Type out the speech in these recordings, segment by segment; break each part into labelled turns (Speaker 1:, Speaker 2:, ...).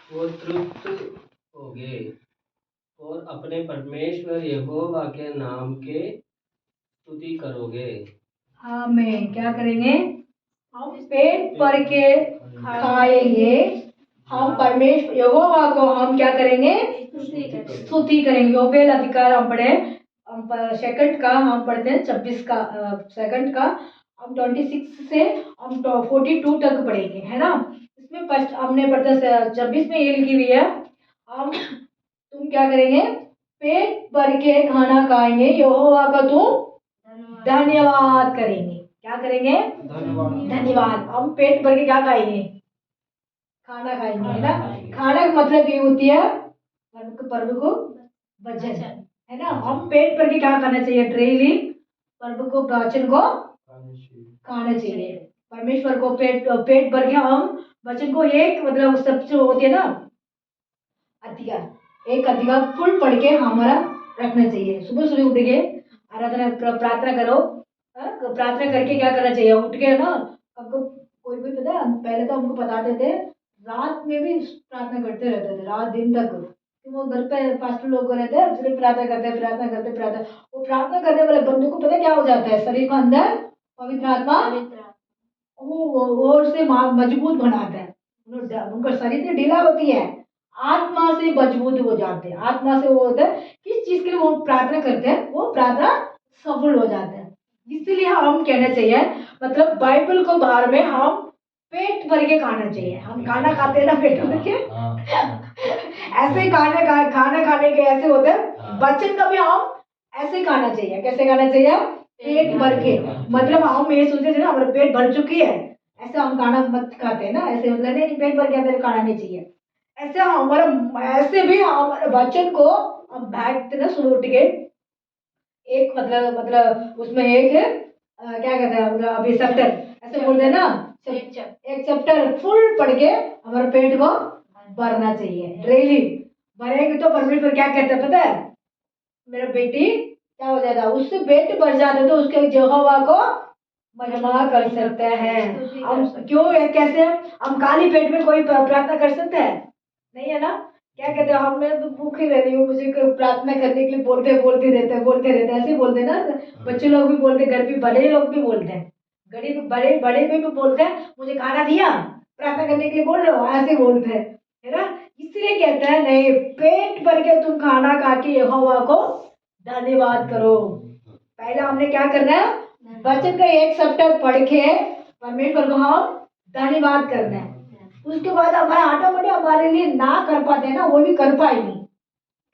Speaker 1: वो तृप्त होगे और अपने परमेश्वर यहोवा के नाम के स्तुति करोगे।
Speaker 2: आमीन। क्या करेंगे? हम पेट भर के खाएंगे। हम परमेश्वर यहोवा को हम क्या करेंगे? स्तुति करेंगे। योवेल अधिकार हम पढ़े, हम सेकंड का हम पढ़ते हैं 26 का, सेकंड का हम 26 से हम 42 तक पढ़ेंगे, है ना। इसमें फर्स्ट हमने पढ़ता 26 में ये लिखी हुई है, हम तुम क्या करेंगे? पेट भर के खाना खाएंगे, यहोवा का तुम धन्यवाद करेंगे। क्या करेंगे? धन्यवाद। हम पेट भर के क्या खाएंगे? खाना खाएंगे, है ना। खाना का मतलब ये होती है प्रभु को वचन, है ना। हम पेट भर के क्या खाना चाहिए? डेली प्रभु को वचन को खाना चाहिए। परमेश्वर को पेट पेट भर के हम वचन को एक मतलब सब जो होती है ना अधिकार, एक अधिकार फुल पढ़ के हमारा रखना चाहिए। सुबह सुबह उठ के आराधना प्रार्थना करो। प्रार्थना करके क्या करना चाहिए? उठ के ना हमको कोई भी पता है, पहले तो हमको बताते थे रात में भी प्रार्थना करते रहते थे, रात दिन तक। कि वो घर पे पास्टर लोग रहते हैं, सिर्फ प्रार्थना करते प्रार्थना करते प्रार्थना। वो प्रार्थना करने वाले बंदे को पता क्या हो जाता है? शरीर के अंदर पवित्र आत्मा वो उससे मजबूत बनाता है। उनका शरीर तो ढीला होती है, आत्मा से मजबूत हो जाते हैं। आत्मा से वो होता है किस चीज के लिए वो प्रार्थना करते हैं, वो प्रार्थना सफल हो जाता है। इसीलिए हम कहना चाहिए मतलब बाइबल को बाहर में हम पेट भर के खाना चाहिए। हम खाना खाते हैं ना पेट भर के, ऐसे ही खाना खाने के ऐसे होते हैं। बच्चन का भी हम ऐसे खाना चाहिए। कैसे खाना चाहिए? पेट भर के। मतलब हम ये सोचते थे ना हमारा पेट भर चुकी है, ऐसे हम खाना मत खाते हैं ना। ऐसे मतलब नहीं पेट भर के मेरे खाना नहीं चाहिए। ऐसे हमारा ऐसे भी हमारे बच्चन को हम बैठते ना सुबह उठ के एक मतलब उसमें एक क्या कहते हैं मतलब अभी चैप्टर ऐसे बोलते हैं ना, एक चैप्टर फुल पढ़ के हमारे पेट को भरना चाहिए डेली। भरेंगे तो परमेश्वर क्या कहते हैं पता है? मेरा बेटी क्या हो जाता है? उससे पेट भर जाते तो उसके यहोवा को महिमा कर सकते हैं। हम क्यों कैसे हम खाली पेट में कोई प्रार्थना कर सकते हैं? नहीं है ना। क्या कहते हैं? हम मैं तो भूखी रह रही हूँ, मुझे प्रार्थना करने के लिए बोलते रहते ऐसे बोलते ना। बच्चे लोग भी बोलते, घर पे बड़े लोग भी बोलते हैं, गरीब बड़े बड़े भी बोलते हैं मुझे खाना दिया, प्रार्थना करने के लिए बोल रहे हो, ऐसे बोलते हैं, है ना। इसलिए कहता है नहीं, पेट भर के तुम खाना खा के यहोवा को धन्यवाद करो। पहले हमने क्या करना है? वचन का एक चैप्टर पढ़ के परमेश्वर को हम धन्यवाद करना है। उसके बाद हमारा ऑटोमेटिक हमारे लिए ना कर पाते हैं ना, वो भी कर पाएंगे।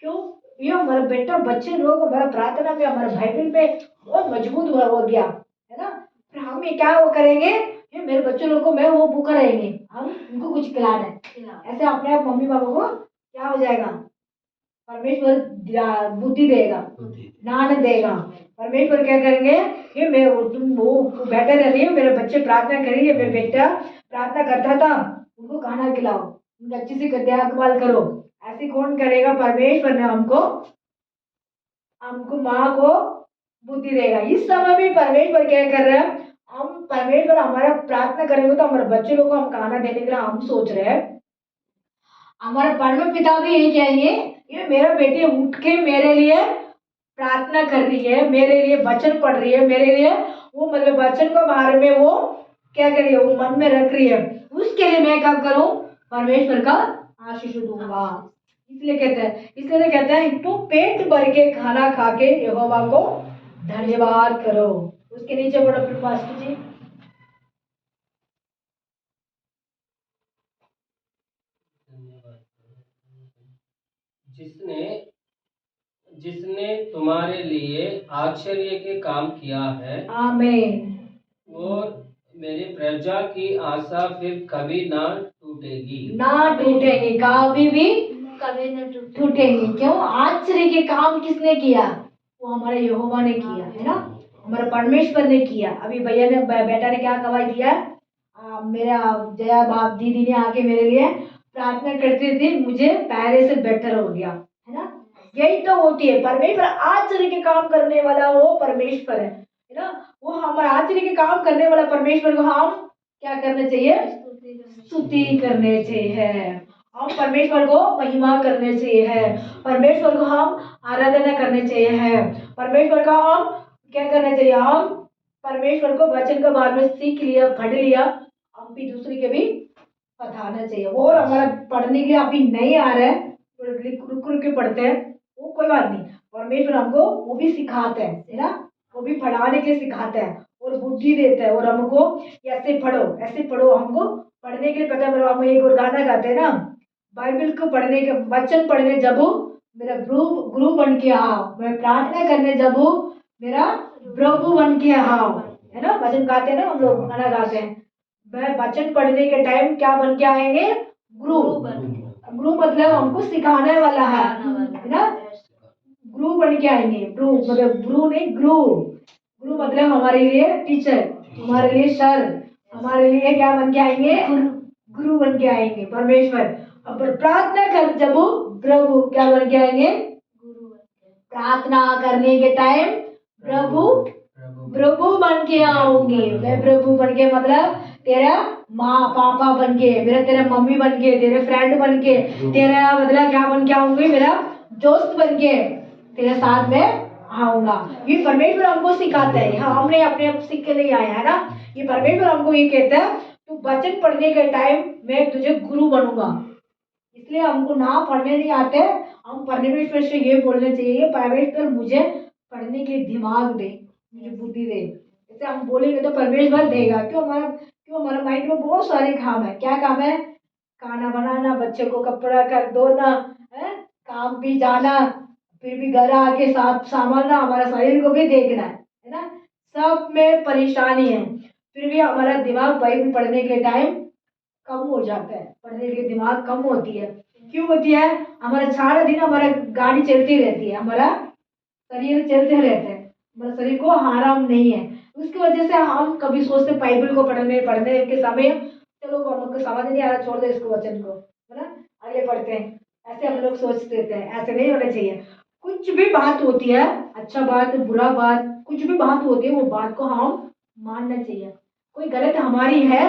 Speaker 2: क्यों? ये हमारा बेटा बच्चे लोग हमारा प्रार्थना में हमारे बाइबल में बहुत मजबूत हो गया, है ना। फिर हम ये क्या वो करेंगे? ये मेरे बच्चों लोग को मैं वो भूखा रहेंगे, हम उनको कुछ खिलाना है। ऐसे अपने आप मम्मी पापा को क्या हो जाएगा? परमेश्वर बुद्धि देगा, ज्ञान देगा। परमेश्वर क्या करेंगे? ये मैं तुम वो बेहतर रह रही है, मेरे बच्चे प्रार्थना करेंगे, मेरे बेटा प्रार्थना करता था उनको खाना खिलाओ, उनकी अच्छी से देखभाल करो। ऐसे कौन करेगा? परमेश्वर ने हमको हमको माँ को बुद्धि देगा। इस समय भी परमेश्वर क्या कर रहे हैं? हम परमेश्वर हमारा प्रार्थना करेंगे तो हमारे बच्चे लोग को हम खाना देने के लिए हम सोच रहे हैं। हमारे परम पिता भी यही कहेंगे, ये मेरा बेटी उठ के मेरे लिए प्रार्थना कर रही है, मेरे लिए वचन पढ़ रही है, मेरे लिए वो मतलब वचन को बारे में वो क्या कर रही है, वो मन में रख रही है, उसके लिए मैं क्या करूं? परमेश्वर का आशीष दूंगा। इसलिए कहते हैं तू पेट भर के खाना खा के यहोवा को धन्यवाद करो। उसके नीचे बड़ा फिर पास्टर जी
Speaker 1: जिसने जिसने तुम्हारे लिए आश्चर्य के काम किया है।
Speaker 2: आमीन।
Speaker 1: और मेरी प्रजा की आशा फिर कभी ना टूटेगी,
Speaker 2: कभी भी टूटेंगे। क्यों? आश्चर्य के काम किसने किया? वो हमारे यहोवा ने किया, है ना। हमारे परमेश्वर ने किया। अभी भैया ने बेटा ने क्या गवाही दिया? मेरा जया बाप दीदी ने आके मेरे लिए प्रार्थना करती थी, मुझे पहले से बेटर हो गया, है ना। यही तो होती है परमेश्वर आश्चर्य के काम करने वाला, वो परमेश्वर है ना। वो हमारे आश्चर्य के काम करने वाला परमेश्वर को हम क्या करना चाहिए? स्तुति करने चाहिए। हम परमेश्वर को महिमा करने चाहिए है, परमेश्वर को हम आराधना करने चाहिए है, परमेश्वर का हम क्या करना चाहिए, हम परमेश्वर को वचन के बारे में सीख लिया, पढ़ लिया, हम भी दूसरे के भी बताना चाहिए। और हमारा पढ़ने के लिए अभी नहीं आ रहा है, रुक रुक के पढ़ते हैं, वो कोई बात नहीं, परमेश्वर हमको वो भी सिखाते हैं, है ना, वो भी पढ़ाने के लिए सिखाते हैं और बुद्धि देते हैं, और हमको ऐसे पढ़ो, हमको पढ़ने के लिए पता है। हम एक और गाना गाते हैं ना, बाइबल को पढ़ने के वचन पढ़ने जब मेरा गुरु गुरु बन के आओ, मैं प्रार्थना करने जब मेरा प्रभु बन के आओ, है ना, वचन गाते हैं ना, हम लोग गाना गाते हैं। मैं वचन पढ़ने के टाइम क्या बन के आएंगे, गुरु। गुरु मतलब हमको सिखाने वाला है ना, गुरु बन के आएंगे। गुरु मतलब गुरु नहीं, गुरु। गुरु मतलब हमारे लिए टीचर, हमारे लिए सर, हमारे लिए क्या बन के आएंगे, गुरु बन के आएंगे परमेश्वर। अब प्रार्थना कर जब प्रभु क्या बन के आएंगे, प्रार्थना करने के टाइम प्रभु प्रभु बन के आऊंगी। मैं प्रभु बन के मतलब तेरा माँ पापा बन के, मेरा तेरा मम्मी बन के, तेरे फ्रेंड बन के, तेरा मतलब क्या बन के आऊंगी, मेरा दोस्त बन के तेरे साथ में आऊंगा। ये परमेश्वर हमको सिखाता है, हमने अपने आप सीख के नहीं आया है ना, ये परमेश्वर हमको ये कहता है तू वचन पढ़ने के टाइम मैं तुझे गुरु बनूंगा। इसलिए हमको ना पढ़ने नहीं आते, हम परमेश्वर से ये बोलना चाहिए, परमेश्वर मुझे पढ़ने के लिए दिमाग दे, मुझे बुद्धि दे। जैसे हम बोलेंगे तो परमेश्वर देगा। क्यों हमारा माइंड में बहुत सारे काम है। क्या काम है, खाना बनाना, बच्चे को कपड़ा कर धोना है, काम भी जाना, फिर भी घर आके साथ संभालना, हमारा शरीर को भी देखना है ना, सब में परेशानी है। फिर भी हमारा दिमाग बाइबल पढ़ने के टाइम कम हो जाता है, पढ़ने के दिमाग कम होती है। क्यों होती है, हमारा सारा दिन हमारा गाड़ी चलती रहती है, हमारा शरीर चलते रहते हैं, हमारा शरीर को आराम नहीं है। उसकी वजह से हम कभी सोचते बाइबल को पढ़ने के समय चलो हमको समझ नहीं आ रहा, छोड़ दो इसको वचन को, है ना, आगे पढ़ते हैं, ऐसे हम लोग सोच देते हैं। ऐसे नहीं होना चाहिए। कुछ भी बात होती है, अच्छा बात बुरा बात, कुछ भी बात होती है, वो बात को हम मानना चाहिए। कोई गलत हमारी है,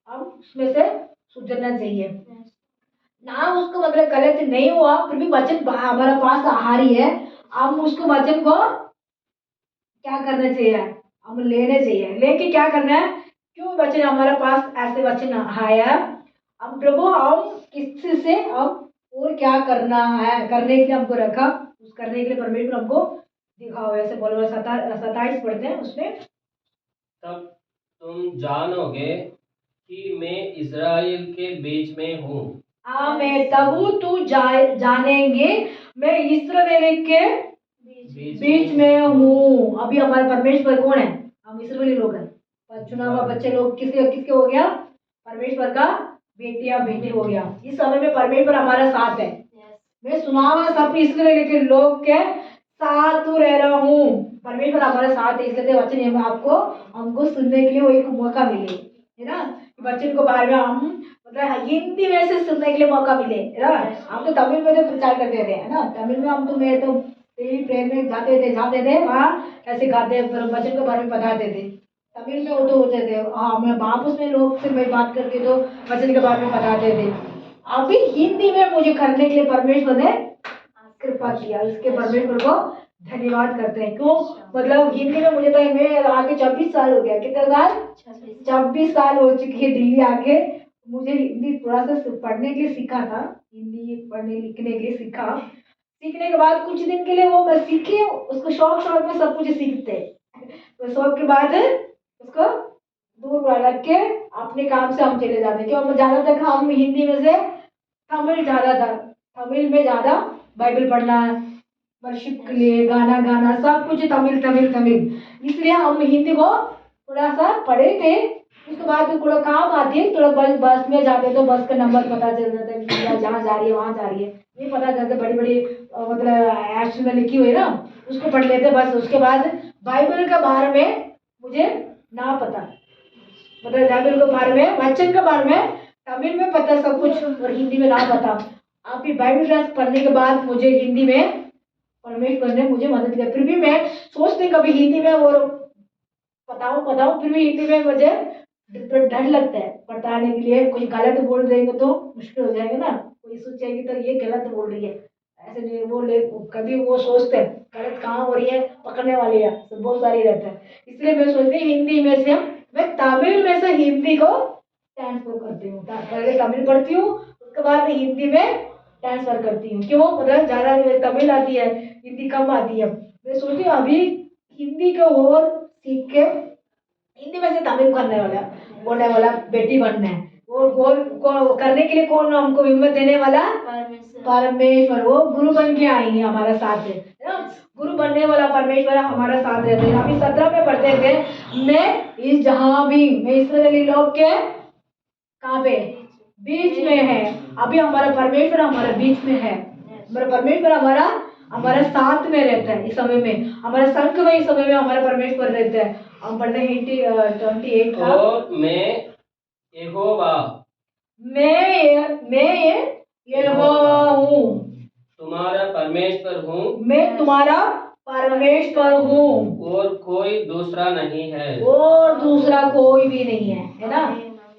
Speaker 2: हम उसमें से सुधरना चाहिए ना। उसको मतलब गलत नहीं हुआ, फिर भी वचन हमारे पास आ रही है, हम उसको वचन को क्या करना चाहिए, हम लेने चाहिए। लेके क्या करना है, क्यों वचन हमारे पास ऐसे वचन आया, हम प्रभु हम किस से हम और क्या करना है, करने के लिए हमको रखा, उस करने के लिए परमेश्वर हमको दिखाओ। ऐसे बोलो 27 पढ़ते हैं उसमें,
Speaker 1: तब तुम जानोगे कि मैं इज़राइल के बीच में हूँ।
Speaker 2: मैं तब तू जानेंगे मैं इस्राएल के बीच में हूँ। अभी हमारे परमेश्वर कौन है, हम इस्राएली लोग हैं, पर चुना हुआ बच्चे लोग किसके किसके हो गया, परमेश्वर का बेटिया बेटे हो गया। इस समय में परमेश्वर हमारा साथ है। मैं सुना हुआ सब इस्राएल के लोग के साथ तो रह रहा हूँ, परमेश्वर हमारे साथ है। इसलिए वचन आपको हमको सुनने के लिए वो एक मौका मिले, है ना, वचन को बार बार हम मतलब हिंदी में से सुनने के लिए मौका मिले, है ना। हम तो तमिल में तो प्रचार करते थे, है ना, तमिल में हम तो मैं तो डेली प्रेयर में जाते थे वहाँ ऐसे गाते वचन के बारे में बताते थे। तमिल में वो तो होते थे, हाँ, मैं वापस में लोग से मैं बात करके तो वचन के बारे में बताते थे। अभी हिंदी में मुझे करने के लिए परमेश्वर ने कृपा किया, इसके परमेश्वर को धन्यवाद करते हैं। क्यों, मतलब हिंदी में मुझे तो मैं आके 26 साल हो गया, कितने साल, 26 साल हो चुकी है दिल्ली आके। मुझे हिंदी थोड़ा सा पढ़ने के लिए सीखा था, हिंदी पढ़ने लिखने के लिए सीखा। सीखने के बाद कुछ दिन के लिए वो मैं सीखी, उसको शौक शौक में सब कुछ सीखते, तो शौक के बाद उसको दूर रख के अपने काम से हम चले जाते। क्यों, ज्यादातर हम हिंदी में से तमिल ज्यादा था, तमिल में ज्यादा बाइबल पढ़ना, वर्शिप के लिए गाना गाना, सब कुछ तमिल तमिल तमिल। इसलिए हम हिंदी को थोड़ा सा पढ़े थे। उसके बाद थोड़ा काम आती है, थोड़ा बस में जाते तो बस का नंबर पता चल जाता है कि जहाँ जा रही है वहाँ जा रही है, नहीं पता चलता। बड़ी बड़ी मतलब एक्शन में लिखी हुई है ना, उसको पढ़ लेते बस। उसके बाद बाइबल के बारे में मुझे ना पता, मतलब बाइबल के बारे में, वचन के बारे में तमिल में पता सब कुछ और हिंदी में ना पता। आपकी बाइबल क्लास पढ़ने के बाद मुझे हिंदी में परमेश्वर ने मुझे मदद किया। फिर भी मैं सोचती कभी हिंदी में और बताऊं, फिर भी हिंदी में मुझे तो डर लगता है बताने के लिए, कुछ गलत बोल देंगे तो मुश्किल हो जाएगा ना, कोई सोचेगी तो ये गलत बोल रही है, ऐसे नहीं बोले। कभी वो सोचते हैं गलत कहाँ हो रही है, पकड़ने वाली है, तो बहुत सारी रहता है। इसलिए मैं सोचती हूँ हिंदी में से मैं तमिल में से हिंदी को ट्रांसफर करती हूँ, पहले तमिल पढ़ती हूँ उसके बाद हिंदी में ट्रांसफर करती हूँ। क्यों, मतलब ज्यादा तमिल आती है, हिंदी कम आती है। मैं सोचती हूँ अभी हिंदी को और सीख के हिंदी में से तमिल करने वाला, बोलने वाला बेटी बनना है। वो गोल को करने के लिए कौन हमको हिम्मत देने वाला, परमेश्वर। वो गुरु बन के आएंगे हमारा साथ है ना, गुरु बनने वाला परमेश्वर हमारा साथ रहते हैं। अभी 17 में पढ़ते थे, मैं इस जहां भी मैं इसराइली लोग के कहाँ पे बीच में है। अभी हमारा परमेश्वर हमारे बीच में है, हमारा परमेश्वर हमारा हमारा साथ में रहता है। इस समय में हमारा संघ में, इस समय में हमारा परमेश्वर रहता है। हम पढ़ते हैं 28 का,
Speaker 1: और मैं यहोवा
Speaker 2: मैं यहोवा हूँ,
Speaker 1: तुम्हारा परमेश्वर हूँ,
Speaker 2: मैं तुम्हारा परमेश्वर हूँ,
Speaker 1: और कोई दूसरा नहीं है।
Speaker 2: और दूसरा कोई भी नहीं है ना।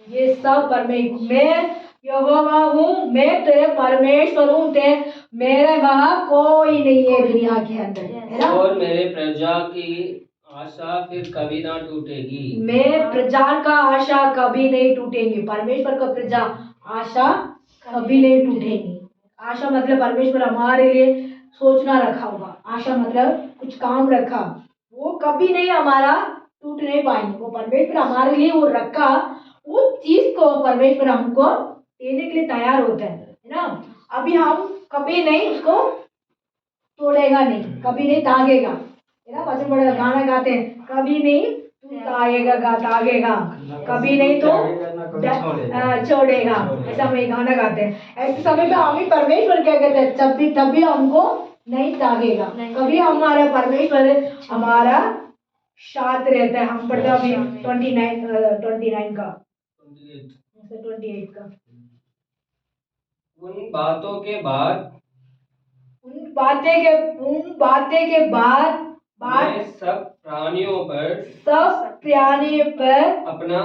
Speaker 2: ये सब परमेश्वर, मैं यहोवा हूँ, मैं तेरे परमेश्वर हूँ, ते मेरे वहाँ कोई नहीं है दुनिया के अंदर, है ना।
Speaker 1: और मेरे प्रजा की आशा फिर कभी ना टूटेगी।
Speaker 2: मैं प्रजा का आशा कभी नहीं टूटेंगी, परमेश्वर का प्रजा आशा कभी नहीं टूटेगी। आशा मतलब परमेश्वर हमारे लिए सोचना रखा होगा, आशा मतलब कुछ काम रखा, वो कभी नहीं हमारा टूट नहीं पाएंगे। वो परमेश्वर हमारे लिए वो रखा, वो चीज को परमेश्वर हमको देने के लिए तैयार होता है ना। अभी हम कभी नहीं उसको तोड़ेगा नहीं, कभी नहीं तागेगा, है ना। वचन बड़ा गाना गाते हैं, कभी नहीं तू तागेगा तागेगा, कभी नहीं तो छोड़ेगा। ऐसा हम ये गाना गाते हैं। ऐसे समय में हम ही परमेश्वर क्या कहते हैं, तब भी हमको नहीं तागेगा, कभी हमारा परमेश्वर हमारा साथ रहता है। हम पढ़ते हैं अभी 29 का 28 का। उन बातें के बाद
Speaker 1: मैं सब प्राणियों पर
Speaker 2: अपना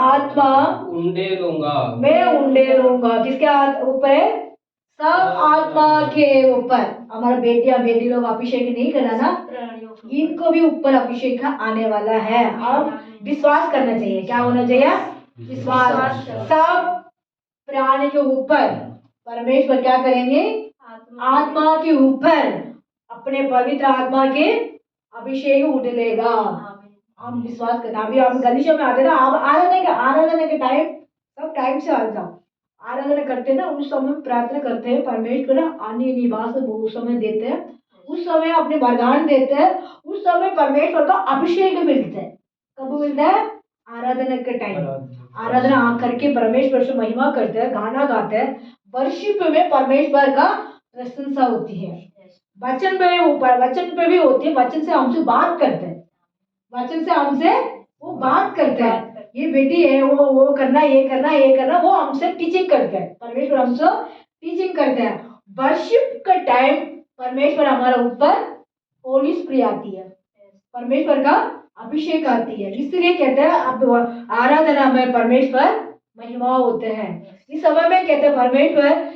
Speaker 2: आत्मा
Speaker 1: उंडेलूंगा।
Speaker 2: मैं उंडेलूंगा। किसके ऊपर है, सब आत्मा के ऊपर। हमारा बेटियां बेटी लोग अभिषेक नहीं करा ना, इनको भी ऊपर अभिषेक आने वाला है। अब विश्वास करना चाहिए, क्या होना चाहिए, विश्वास। सब प्राणी के ऊपर परमेश्वर क्या करेंगे, आत्मा के ऊपर अपने पवित्र आत्मा के अभिषेक उड़ेगा। हम विश्वास करते हैं। अभी हम गलीशों में आते ना, आप आराधना के टाइम सब टाइम से आ जाओ। आराधना करते ना, उस समय प्रार्थना करते हैं, परमेश्वर आने निवास उस समय देते हैं, उस समय अपने वरदान देते हैं, उस समय परमेश्वर का अभिषेक मिलता है। कब मिलता है, आराधना के टाइम। आराधना करके परमेश्वर से महिमा करते हैं, गाना गाते हैं, वर्शिप में परमेश्वर का प्रशंसा होती है। वचन पे ऊपर, वचन पे भी होती है, वचन से हमसे बात करते हैं, वचन से हमसे वो बात करते हैं। ये बेटी है, वो करना, ये करना, ये करना, वो हमसे टीचिंग करते हैं, परमेश्वर हमसे टीचिंग करते हैं। वर्शिप का टाइम परमेश्वर हमारा ऊपर होली स्प्रे आती है, परमेश्वर का अभिषेक आती है। इसलिए कहते हैं अब आराधना में परमेश्वर महिमा होते हैं। इस समय में कहते हैं परमेश्वर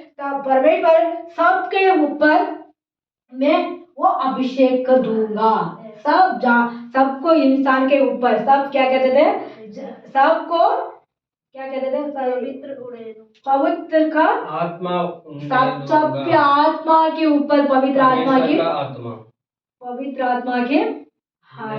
Speaker 2: सबके ऊपर मैं वो अभिषेक कर दूंगा। सबको, इंसान के ऊपर, सब क्या कहते थे, सबको क्या कहते थे, पवित्र का
Speaker 1: आत्मा
Speaker 2: सबके आत्मा के ऊपर, पवित्र आत्मा के,
Speaker 1: आत्मा
Speaker 2: पवित्र आत्मा के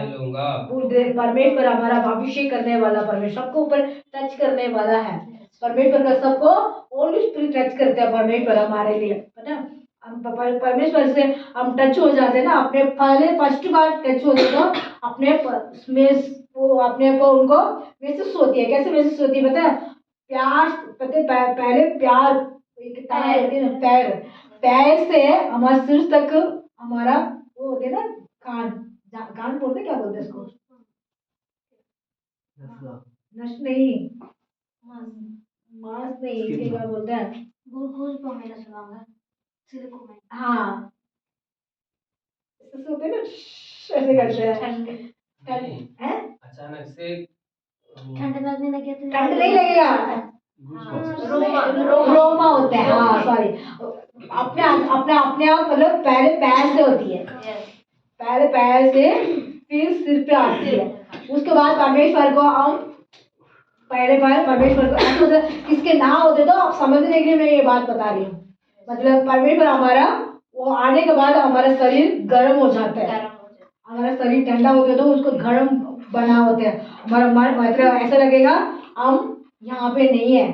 Speaker 1: लूंगा।
Speaker 2: परमेश्वर हमारा अभिषेक करने वाला, परमेश्वर सबको ऊपर टच करने वाला है। परमेश्वर का सबको होली स्पिरिट टच करते हैं परमेश्वर हमारे लिए, है ना। हम परमेश्वर से हम टच हो जाते हैं ना, अपने पहले फर्स्ट बार टच होते तो अपने में वो अपने को उनको महसूस होती है। कैसे महसूस होती है पता है, प्यार, पहले प्यार एक पैर पैर से हमारे सिर तक हमारा वो होते ना, कान, कान बोलते, क्या बोलते हैं इसको, नस नहीं, मांस नहीं, इसके क्या बोलते हैं, हाँ, ऐसे होते हैं ना, ऐसे करते हैं,
Speaker 1: अचानक से
Speaker 3: ठंड लगने लगे तो
Speaker 2: ठंड नहीं लगेगा, रोमा होता है, हाँ सॉरी, अपने अपने अपने आप मतलब पहले पैर से होती है, पहले पैर से फिर सिर पे आती है, उसके बाद परमेश्वर को हम पहले बार परमेश्वर को ऐसे होता है, किसके ना होते तो आप समझने के लिए मैं ये बात बता रही हूँ, मतलब परमेश्वर हमारा वो आने के बाद हमारा शरीर गर्म हो जाता है, हमारा शरीर ठंडा होता है तो उसको गर्म बना होता है, हमारा मन मतलब ऐसा लगेगा हम यहाँ पे नहीं है,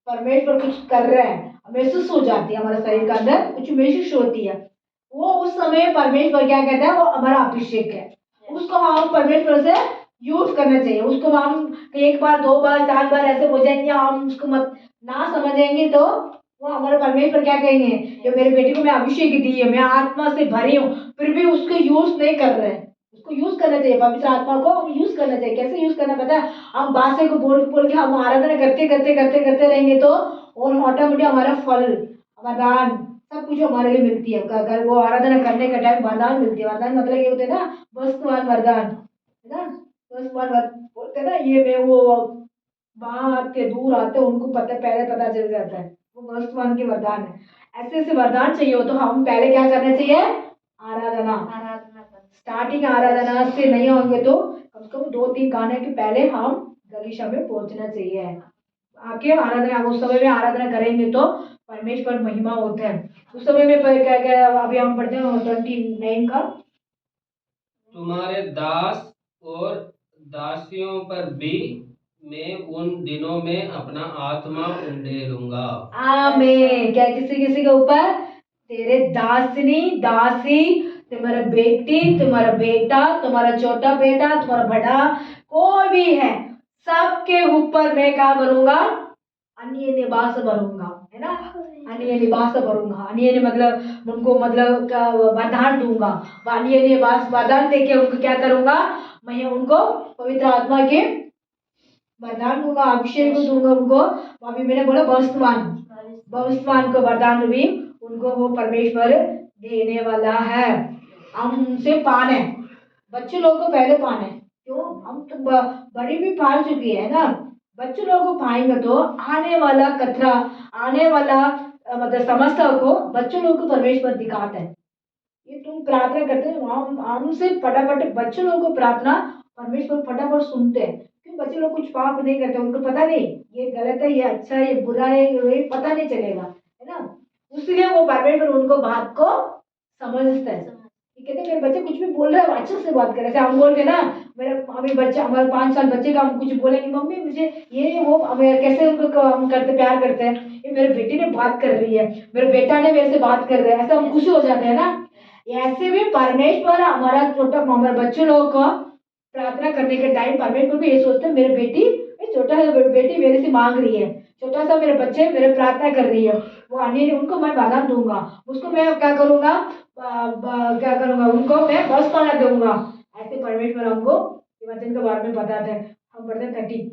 Speaker 2: परमेश्वर कुछ कर रहा है, महसूस हो जाती है, हमारे शरीर के अंदर कुछ महसूस होती है, वो उस समय परमेश्वर क्या कहता है, वो हमारा अभिषेक है, उसको हम परमेश्वर से यूज करना चाहिए, उसको हम एक बार दो बार चार बार ऐसे हो जाएंगे, हम उसको मत ना समझेंगे तो वो हमारे परमेश्वर क्या कहेंगे, ये मेरे बेटी को मैं अभिषेक दी है, मैं आत्मा से भरी हूँ, फिर भी उसको यूज नहीं कर रहे हैं, उसको यूज करना चाहिए, पवित्र आत्मा को हम यूज करना चाहिए, कैसे यूज करना पता है, हम बासे को बोल बोल के हम आराधना करते करते करते करते रहेंगे तो और ऑटोमेटिक हमारा फल वरदान सब कुछ हमारे लिए मिलती है, अगर वो आराधना करने का टाइम वरदान मिलती है, वरदान मतलब ये होते हैं ना वस्तुवान वरदान है ना, वस्तुवान बोलते हैं ना, ये मैं वो वहां आते दूर आते उनको पता पहले पता चल जाता है, वो वस्तुवान के वरदान है, ऐसे ऐसे वरदान चाहिए हो तो हम पहले क्या करना चाहिए, आराधना, स्टार्टिंग आराधना से नहीं होंगे तो कम से कम 2-3 गाने के पहले हम गलीशा में पहुंचना चाहिए, आके आराधना उस समय में आराधना करेंगे तो परमेश्वर महिमा होता है, उस समय में क्या क्या अभी हम पढ़ते हैं 29 का,
Speaker 1: तुम्हारे दास और दासियों पर भी मैं उन दिनों में अपना आत्मा उंडेलूंगा।
Speaker 2: आमीन, क्या किसी किसी के ऊपर, तेरे दासनी दासी, तुम्हारा बेटी, तुम्हारा बेटा, तुम्हारा छोटा बेटा, तुम्हारा बड़ा कोई भी है, सबके ऊपर मैं क्या करूंगा, अन्य निवास भरूंगा, है ना, अन्य निवास भरूंगा, अन्य मतलब उनको मतलब वरदान दूंगा, अन्य निवास वरदान देके उनको क्या करूंगा, मैं उनको पवित्र आत्मा के वरदान दूंगा, अभिषेक दूंगा उनको, अभी मैंने बोला भविष्यवाण को वरदान भी उनको वो परमेश्वर देने वाला है, हम उनसे पान है, बच्चे लोगों को पहले पान है, क्यों, हम तो बड़ी भी पाल चुकी है ना, बच्चे लोगों को पाएंगे तो आने वाला कतरा, आने वाला मतलब समस्या को बच्चों लोगों को परमेश्वर दिखाता है, ये तुम प्रार्थना करते हो हम हमसे फटाफट बच्चों लोगों को प्रार्थना परमेश्वर फटाफट सुनते हैं, क्यों, बच्चे लोग कुछ पाप नहीं करते, उनको पता नहीं ये गलत है, ये अच्छा है, ये बुरा है, ये पता नहीं चलेगा, है ना, इसलिए वो परमेश्वर उनको बात को समझता है, कहते मेरे बच्चे कुछ भी बोल रहे हैं अच्छे से बात कर, जैसे हम बोलते ना, मेरे अभी बच्चा हमारे 5 साल बच्चे का हम कुछ बोलेंगे, मम्मी मुझे ये वो हमें कैसे उनको हम करते प्यार करते हैं, ये मेरे बेटी ने बात कर रही है, मेरे बेटा ने मेरे से बात कर रहा है, ऐसा हम खुशी हो जाते हैं ना, ऐसे भी परमेश्वर हमारा छोटा हमारे बच्चों लोगों को प्रार्थना करने के टाइम परमेश्वर भी ये सोचते हैं मेरे बेटी, छोटा सा बेटी मेरे से मांग रही है, छोटा सा मेरे बच्चे मेरे प्रार्थना कर रही है, वो अन्य उनको मैं वरदान दूंगा, उसको मैं क्या करूंगा, क्या करूंगा, उनको मैं बस पाना दूंगा, ऐसे परमेश्वर हमको वचन के बारे में बताते हैं, हम पढ़ते 30,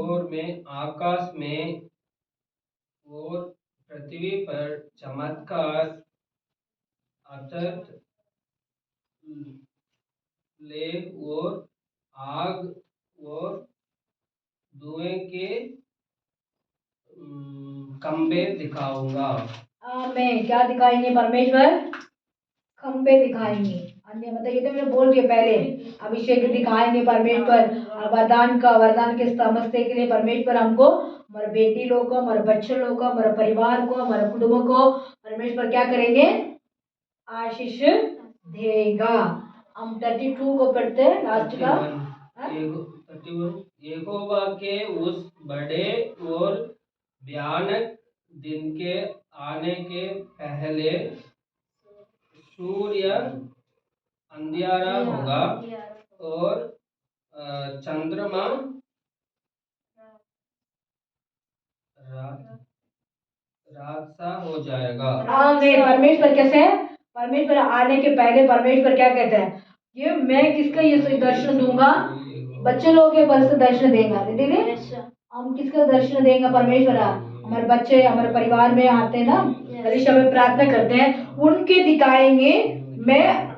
Speaker 1: और मैं आकाश में और पृथ्वी पर चमत्कार, अथर्व, लेव और आग और धुएं के खंबे दिखाऊंगा।
Speaker 2: मैं क्या दिखाएंगे परमेश्वर, खंबे दिखाएंगे, अन्य मतलब ये तो मैंने बोल दिया पहले, अभिषेक दिखाएंगे परमेश्वर, वरदान के समझते के लिए परमेश्वर हमको हमारे बेटी लोग को, हमारे बच्चे लोग को, हमारे परिवार को, हमारे कुटुंब को परमेश्वर क्या करेंगे, आशीष देगा, हम 32 को पढ़ते हैं लास्ट का,
Speaker 1: 31 यहोवा के उस बड़े और भयानक दिन के आने के पहले सूर्य अंधियारा होगा और चंद्रमा रात सा हो जाएगा।
Speaker 2: आमीन, परमेश्वर कैसे है, परमेश्वर आने के पहले परमेश्वर क्या कहते हैं, ये मैं किसका ये दर्शन दूंगा, बच्चे लोगों के बल से दर्शन देगा, दीदी हम किसका दर्शन देंगे, परमेश्वर हमारे बच्चे हमारे परिवार में आते हैं ना, गलीशा में प्रार्थना करते हैं, उनके दिखाएंगे मैं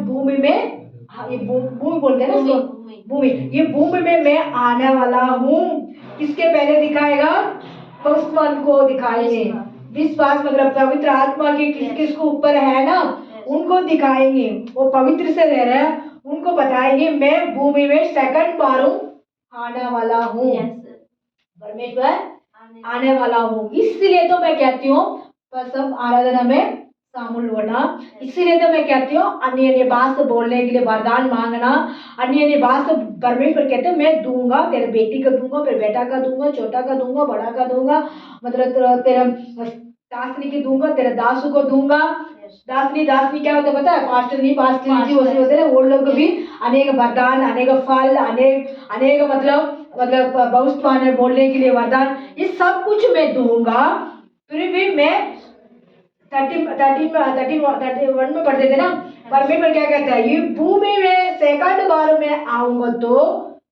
Speaker 2: भूमि में हाँ, ये भूमि बोलते हैं ना इसको,
Speaker 3: भूमि।
Speaker 2: भूमि। ये भूमि में मैं आने वाला हूँ, किसके पहले दिखाएगा? भगवान को दिखाएंगे। विश्वास मतलब पवित्र आत्मा के किस किस को ऊपर है ना, उनको दिखाएंगे। वो पवित्र से रह रहे हैं, उनको बताएंगे मैं भूमि में सेकंड बार आने वाला हूँ। परमेश्वर आने वाला हूँ, इसलिए तो मैं कहती हूँ सब आराधना में शामिल होना। इसीलिए तो मैं कहती हूँ अन्य अन्य भाषा बोलने के लिए वरदान मांगना। अन्य अन्य भाषा परमेश्वर कहते हैं मैं दूंगा, तेरे बेटी का दूंगा, फिर बेटा का दूंगा, छोटा का दूंगा, बड़ा का दूंगा, मतलब तेरा दासनी की दूंगा, तेरे दासू को दूंगा। दासनी दासनी क्या होता है पता है? पास्टर नहीं, पास्टर जी वैसे होते हैं, वो लोग भी अनेक वरदान, अनेक फल, अनेक अनेक मतलब भविष्यवाणी बोलने के लिए वरदान, ये सब कुछ मैं दूंगा। फिर भी मैं 31 में पढ़ते थे ना, परमेश्वर क्या कहता है? ये भूमि में सेकंड बार में आऊंगा तो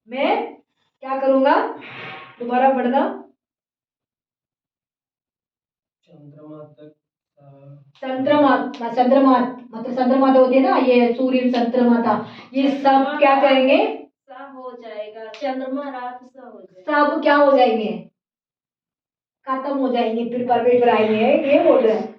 Speaker 2: मैं क्या करूंगा? दोबारा पढ़ना। चंद्रमा मतलब चंद्रमाता होती है ना, ये सूर्य चंद्रमाता, ये सब क्या करेंगे?
Speaker 3: सब हो जाएगा, चंद्रमा रात सब हो जाएगा,
Speaker 2: सब क्या हो जाएंगे? खत्म हो जाएंगे, फिर परमेश्वर आएंगे, ये बोल रहे हैं।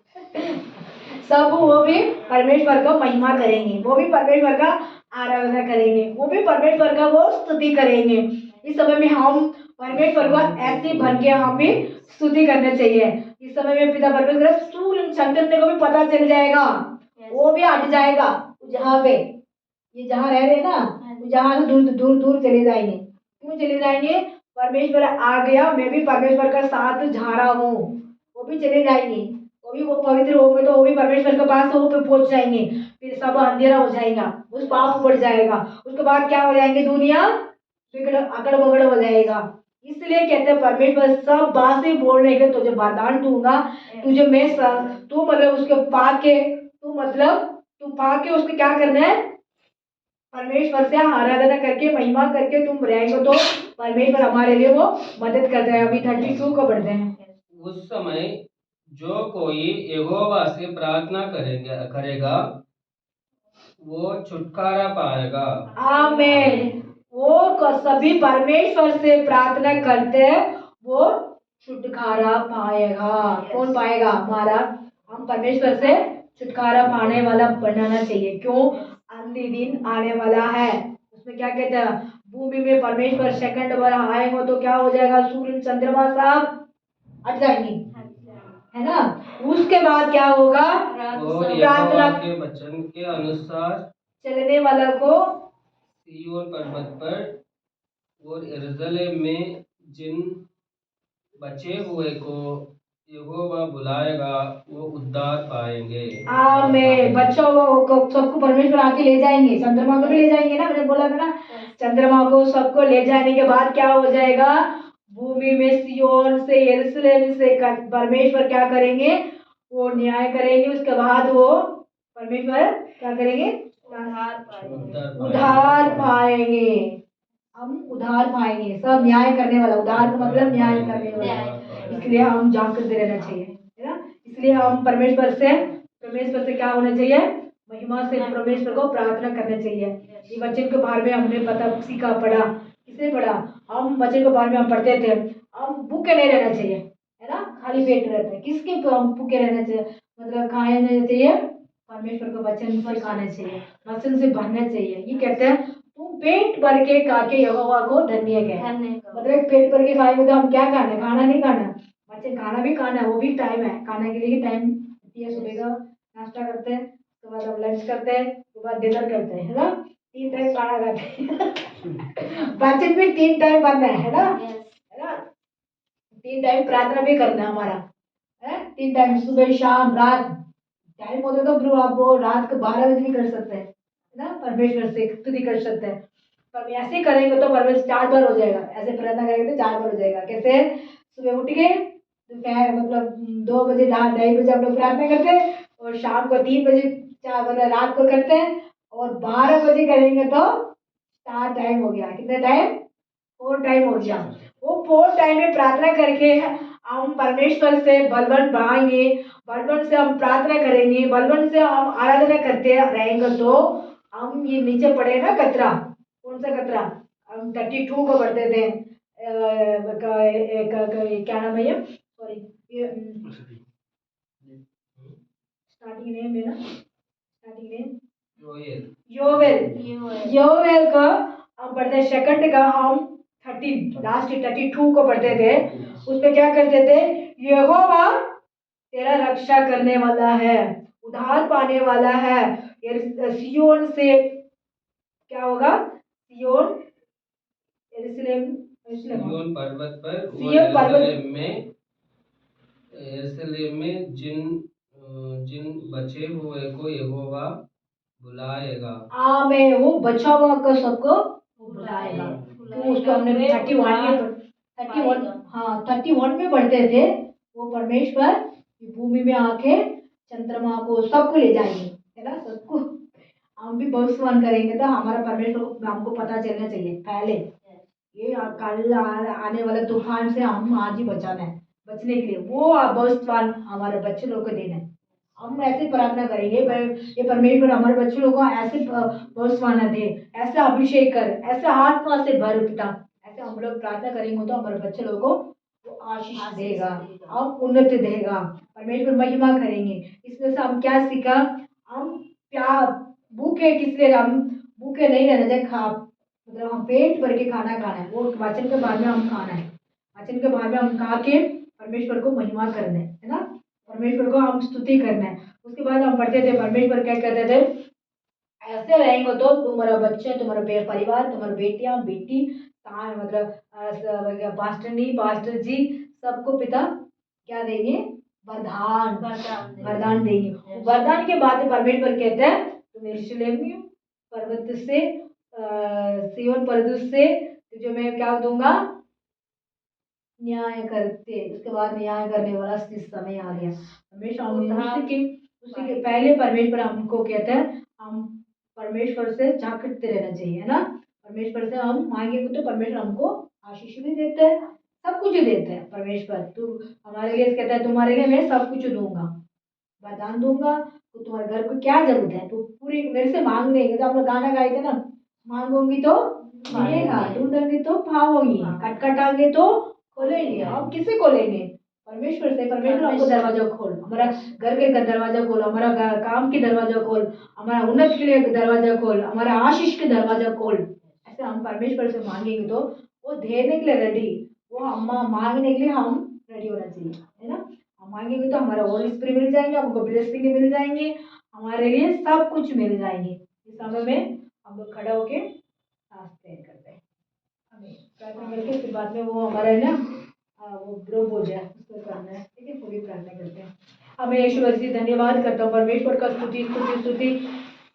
Speaker 2: सब वो भी परमेश्वर का महिमा करेंगे, वो भी परमेश्वर का आराधना करेंगे, वो भी परमेश्वर का वो स्तुति करेंगे। इस समय में हम परमेश्वर को ऐसे बन के हम भी स्तुति करना चाहिए। इस समय में पिता परमेश्वर सूर्य चंद्रमा को भी पता चल जाएगा, वो भी हट जाएगा जहाँ पे ये जहाँ रह रहे हैं ना, जहाँ से दूर दूर दूर चले जाएंगे। क्यों चले जाएंगे? परमेश्वर आ गया, मैं भी परमेश्वर का साथ जा रहा हूँ, वो भी चले जाएंगे। वो भी वो पवित्र होंगे तो वो भी परमेश्वर के पास वो पे पहुंच जाएंगे। फिर सब अंधेरा हो जाएगा, उस पाप बढ़ जाएगा, उसके बाद क्या हो जाएंगे? दुनिया अगड़ बगड़ हो जाएगा। इसलिए कहते हैं परमेश्वर सब बातें बोलने के तुझे वरदान दूंगा, तुझे मैं तू मतलब उसके पाके तू पाके उसके क्या करना है? परमेश्वर से आराधना करके महिमा करके तुम रहेंगे तो परमेश्वर हमारे लिए वो मदद करता है। अभी 32 को बढ़ते हैं।
Speaker 1: उस समय जो कोई यहोवा से प्रार्थना करेगा वो छुटकारा पाएगा।
Speaker 2: आमीन। सभी परमेश्वर से प्रार्थना करते हैं, वो छुटकारा पाएगा। कौन पाएगा? हमारा हम परमेश्वर से छुटकारा पाने वाला बनाना चाहिए। क्यों? अंतिम दिन आने वाला है, उसमें क्या कहते हैं? भूमि में परमेश्वर सेकंड बार आएंगे तो क्या हो जाएगा? सूर्य चंद्रमा सब हट जाएंगे, है ना? उसके बाद क्या होगा?
Speaker 1: और
Speaker 2: प्रार्थना
Speaker 1: यहोवा के वचन के अनुसार
Speaker 2: चलने वाला को
Speaker 1: सिय्योन पर्वत पर और यरूशलेम में जिन बचे हुए को यहोवा बुलाएगा वो उद्धार पाएंगे।
Speaker 2: आमीन। बच्चों को सबको परमेश्वर आके ले जाएंगे, चंद्रमा को भी ले जाएंगे ना, मैंने बोला था ना, चंद्रमा को सबको ले जाने के बाद क्या हो जाएगा? भूमि में सिय्योन से यरूशलेम से परमेश्वर क्या करेंगे? वो न्याय करेंगे। उसके बाद वो परमेश्वर क्या करेंगे? उधार पाएंगे। हम उधार पाएंगे, सब न्याय करने वाला, उधार का मतलब न्याय करने वाला। इसलिए हम जागते रहना चाहिए, है ना? इसलिए हम परमेश्वर से क्या होना चाहिए? महिमा से परमेश्वर को प्रार्थना करना चाहिए। ये वचन के बारे में हमने पता सीखा, पढ़ा, किसने पढ़ा? हम वचन के बारे में हम पढ़ते थे। हम भूखे नहीं रहना चाहिए, है ना? खाली पेट रहते हैं, किसके हम भूखे रहना चाहिए? मतलब खाने चाहिए, परमेश्वर को वचन से खाना चाहिए, वचन से भरना चाहिए। ये कहते हैं तुम पेट भर के खा के यहोवा को धन्य कहे। मतलब पेट भर के खाएंगे तो हम क्या खाना है? खाना नहीं खाना, बच्चे खाना भी खाना है, वो भी टाइम है, खाने के लिए टाइम है। सुबह का नाश्ता करते हैं, उसके बाद हम लंच करते हैं, उसके बाद डिनर करते हैं, है ना? 3 टाइम खाना खाते हैं। बच्चे भी 3 टाइम बनना है ना? है ना? 3 टाइम प्रार्थना भी करना है हमारा, है? 3 टाइम सुबह शाम रात। टाइम होता तो फिर आप वो रात को 12 बजे भी कर सकते हैं ना, परमेश्वर से स्तुति कर सकते हैं। पर ऐसे करेंगे तो परमेश्वर 4 बार हो जाएगा, ऐसे प्रार्थना करेंगे तो 4 बार हो जाएगा। कैसे? सुबह उठ के दोपहर मतलब 2 बजे 2:30 बजे हम लोग प्रार्थना करते हैं, और शाम को 3 बजे 4 मतलब रात को करते हैं, और 12 बजे करेंगे तो 4 टाइम हो गया। कितना टाइम? 4 टाइम हो गया। वो 4 टाइम में प्रार्थना करके हम परमेश्वर से बलवन पाएंगे, बलवन से हम प्रार्थना करेंगे, बलवन से हम आराधना करते रहेंगे तो हम ये नीचे पढ़े ना कतरा, कौन सा कतरा, हम 32 को पढ़ते थे। क्या नाम है ये, सॉरी, ये स्टार्टिंग नेम है ना, स्टार्टिंग नेम योवेल। योवेल का हम पढ़ते, सेकंड का हम 13 लास्ट 32 को पढ़ते थे। उसमें क्या करते थे, यहोवा तेरा रक्षा करने वाला है, उद्धार पाने वाला है। सियोन से क्या होगा, सियोन, यरूशलेम,
Speaker 1: सिय्योन पर्वत पर वो
Speaker 2: सिय्योन पर्वत
Speaker 1: यरूशलेम में जिन जिन बचे हुए को यहोवा बुलाएगा।
Speaker 2: आमें, वो बचा हुआ को सबको बुलाएगा। तो उसको हमने 31 में 31, हाँ 31 में पढ़ते थे। वो परमेश्वर भूमि में आके चंद्रमा को सबको ले जाएंगे, है ना, सबको। हम भी भविष्यवाणी करेंगे तो हमारा परमेश्वर हमको पता चलना चाहिए पहले। ये कल आने वाले तूफान से हम आज ही बचाना है, बचने के लिए वो भविष्यवाणी हमारे बच्चे लोग को देना है। हम ऐसे प्रार्थना करेंगे, ये परमेश्वर हमारे बच्चे लोग को ऐसे भविष्यवाणी दे, ऐसे अभिषेक कर, ऐसे आत्मा से भर पिता, ऐसे हम लोग प्रार्थना करेंगे तो हमारे बच्चे लोग को वो आशीष देगा, अब उन्नति देगा, परमेश्वर महिमा करेंगे। इसमें से हम क्या सीखा, हम प्यार भूखे किस लिए, हम भूखे नहीं रहना चाहिए, खा मतलब हम पेट भर के खाना खाना है, वो वचन के बारे में हम खाना है, वचन के बारे में हम खा के परमेश्वर को महिमा करना है ना, परमेश्वर को हम स्तुति करना है। उसके बाद हम पढ़ते थे परमेश्वर क्या कहते थे, ऐसे रहेंगे तो तुम्हारा बच्चे, तुम्हारा परिवार, तुम्हारा बेटियां बेटी, मतलब पास्टरनी पास्टर जी सबको पिता क्या देंगे, वरदान, वरदान देंगे। वरदान के बाद परमेश्वर कहते हैं तुम यरूशलेम पर्वत से, सिय्योन पर्वत से तुझे मैं क्या दूंगा, न्याय करते। उसके बाद न्याय करने वाला समय आ गया। हमेशा उसी के पहले परमेश्वर हमको कहते हैं हम परमेश्वर से झांकते रहना चाहिए, है ना, परमेश्वर से हम मांगेंगे तो परमेश्वर हमको आशीष भी देते हैं, सब कुछ देते हैं परमेश्वर। तू हमारे लिए कहता है तुम्हारे लिए मैं सब कुछ दूंगा, वरदान दूंगा, तो तुम्हारे घर को क्या जरूरत है तो पूरी मेरे से मांग लेंगे। तो हम लोग गाना गाए थे ना, मांगोगी तो मिलेगा, ढूंढोगी तो पाओगी, खटखटाओगे तो खोलेंगे। हम किसे खोलेंगे, परमेश्वर से। परमेश्वर हमको दरवाजा खोल, हमारा घर के दरवाजा खोल, हमारा काम की दरवाजा खोल, हमारा उन्नति के लिए दरवाजा खोल, हमारा आशीष के दरवाजा खोल। ऐसे हम परमेश्वर से मांगेंगे तो वो देने के लिए रेडी, वो हम मांगने के लिए हम रेडी होना चाहिए, है ना। हम मांगेंगे तो हमारा होली स्पिरिट मिल जाएंगे, हमको ब्लेसिंग मिल जाएंगे, हमारे लिए सब कुछ मिल जाएंगे। इस समय में हम लोग खड़ा होके सांस तय करते हैं, हमें प्रार्थना करके फिर बाद में वो हमारा है ना वो ग्रोथ हो जाए, उसको करना है। ठीक है, पूरी प्रार्थना करते हैं। हमें यीशु मसीह धन्यवाद करता हूँ, परमेश्वर का स्तुति स्तुति स्तुति।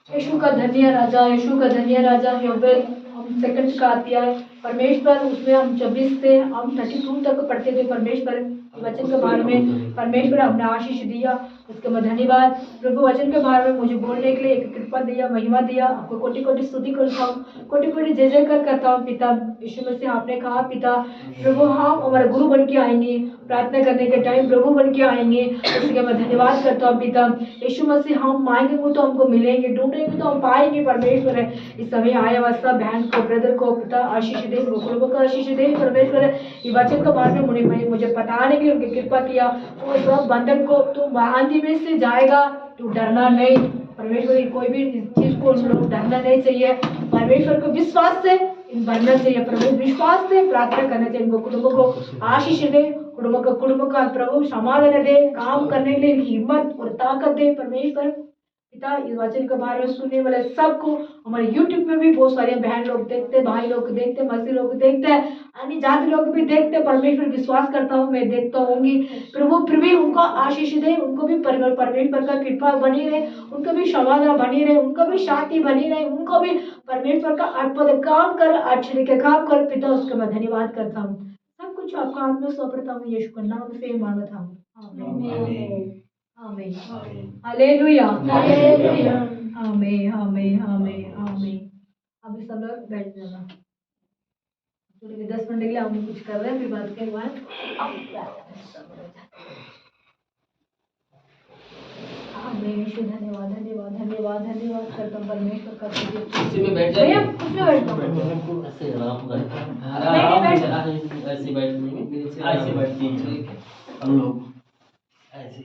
Speaker 2: यीशु का धन्य राजा, यीशु का धन्य राजा। योवेल हम सेकंड का अध्याय परमेश्वर, उसमें हम 26 से हम 32 तक पढ़ते थे परमेश्वर वचन के बारे में। परमेश्वर हमने आशीष दिया, उसके मैं धन्यवाद प्रभु। वचन के बारे में मुझे बोलने के लिए एक कृपा दिया, महिमा दिया। आपको कोटि कोटि स्तुति करता हूँ, कोटि कोटि जय जयकार करता हूँ पिता। यीशु मसीह आपने कहा पिता प्रभु हम हमारे गुरु बन के आएंगे, प्रार्थना करने के टाइम प्रभु बन के आएंगे, इसलिए मैं धन्यवाद करता हूँ पिता। यीशु मसीह हम मांगेंगे तो हमको मिलेंगे, ढूंढेंगे तो हम पाएंगे परमेश्वर है। इस समय आया हुआ सब बहन को, ब्रदर को पिता आशीष दे, गुरु को आशीष दे परमेश्वर है। ये वचन के बारे में मुझे बताने के लिए उनकी कृपा किया, वो सब बंधन को तुम आंधी में से जाएगा, तू डरना नहीं परमेश्वर। कोई भी चीज को लोग डरना नहीं चाहिए, परमेश्वर को विश्वास से बढ़ना चाहिए प्रभु, विश्वास से प्रार्थना करना चाहिए। उनको कुटुंबों को आशीष दे, कुटुंब का प्रभु समाधान दे, काम करने के लिए हिम्मत और ताकत दे परमेश्वर पिता। इस वचन के बारे में सुनने वाले सबको, हमारे यूट्यूब में भी बहुत सारे बहन लोग देखते, भाई लोग देखते, मसीह लोग देखते हैं, अन्य जाति लोग भी देखते परमेश्वर। विश्वास करता हूँ मैं देखता होंगी प्रभु, फिर भी उनको आशीष दे, उनको भी परमेश्वर का कृपा बनी रहे, उनको भी समाधान बनी रहे, उनको भी शांति बनी रहे, उनको भी परमेश्वर का अद्भुत काम कर, आश्चर्य के काम कर पिता। उसका मैं धन्यवाद करता हूँ, सब कुछ आपका हाथ में सौंपता हूँ, यीशु के नाम से मांगता हूँ, आमीन आमीन हालेलुया हालेलुया आमीन आमीन आमीन आमीन। अभी सब लोग बैठ जाना, थोड़ी 10 मिनट के लिए हम कुछ कर रहे हैं, फिर बात के बाद आमीन। ईश्वर धन्यवाद धन्यवाद धन्यवाद धन्यवाद करता हूँ परमेश्वर का
Speaker 1: कुर्सी में बैठ
Speaker 2: भैया
Speaker 1: जाइए।
Speaker 2: कुछ में बैठता हूँ
Speaker 4: ऐसे आराम कर
Speaker 1: आराम
Speaker 2: बैठ-
Speaker 1: से,
Speaker 4: ऐसे बैठने में
Speaker 1: नीचे
Speaker 4: ऐसे बैठती हैं
Speaker 1: ठीक है।
Speaker 4: हम लोग ऐसे